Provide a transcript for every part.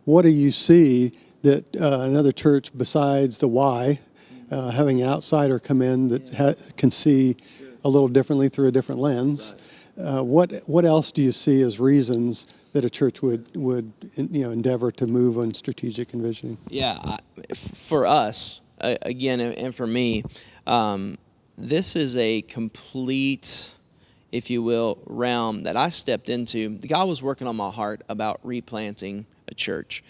What do you see that another church besides the why, having an outsider come in that can see a little differently through a different lens? What else do you see as reasons that a church would endeavor to move on strategic envisioning? Yeah, for us, again, and for me, this is a complete, if you will, realm that I stepped into. God was working on my heart about replanting a church.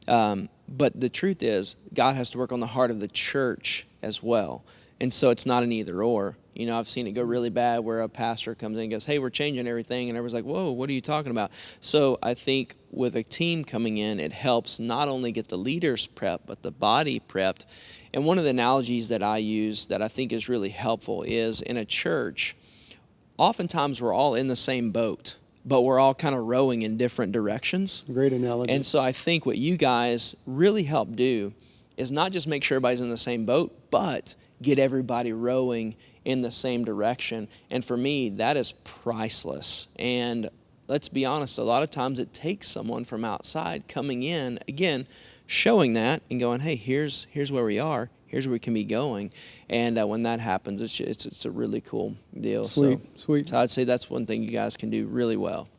But the truth is, God has to work on the heart of the church as well. And so it's not an either or. You know, I've seen it go really bad where a pastor comes in and goes, hey, we're changing everything. And everyone's like, whoa, what are you talking about? So I think with a team coming in, it helps not only get the leaders prepped, but the body prepped. And one of the analogies that I use that I think is really helpful is in a church, oftentimes we're all in the same boat, but we're all kind of rowing in different directions. Great analogy. And so I think what you guys really help do is not just make sure everybody's in the same boat, but get everybody rowing in the same direction. And for me, that is priceless. And let's be honest, a lot of times it takes someone from outside coming in, again, showing that and going, hey, here's where we are. Here's where we can be going. And when that happens, it's a really cool deal. Sweet. So I'd say that's one thing you guys can do really well.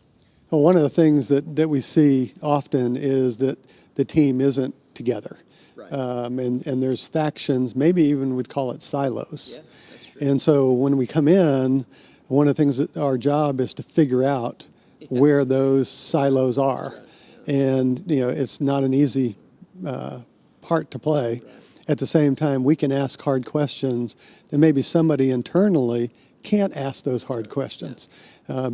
Well, one of the things that we see often is that the team isn't together. Right. And there's factions, maybe even we'd call it silos. Yeah, that's true. And so when we come in, one of the things that our job is to figure out where those silos are. Right. And, it's not an easy part to play. Right. At the same time, we can ask hard questions that maybe somebody internally can't ask those hard questions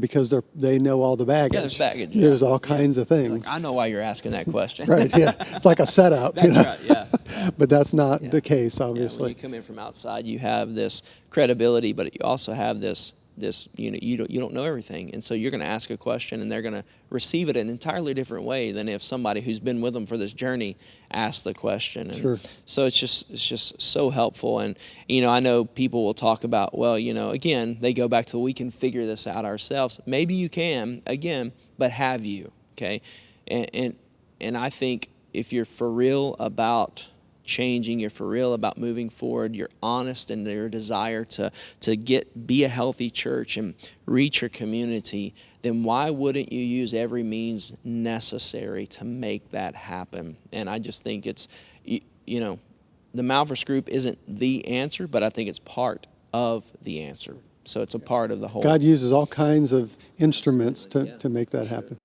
because they know all the baggage. Yeah, there's baggage. There's all kinds of things. Like, I know why you're asking that question. Right, yeah. It's like a setup. That's right, yeah. But that's not the case, Yeah, obviously. when you come in from outside, you have this credibility, but you also have this you don't know everything, and so you're going to ask a question, and they're going to receive it an entirely different way than if somebody who's been with them for this journey asked the question. And Sure. So it's just so helpful. And I know people will talk about, well, again, they go back to we can figure this out ourselves. Maybe you can, again, but have you? Okay, and I think if you're for real about changing, you're for real about moving forward, you're honest in your desire to be a healthy church and reach your community, then why wouldn't you use every means necessary to make that happen? And I just think it's, the Malphurs group isn't the answer, but I think it's part of the answer. So it's a part of the whole. God uses all kinds of instruments to make that happen.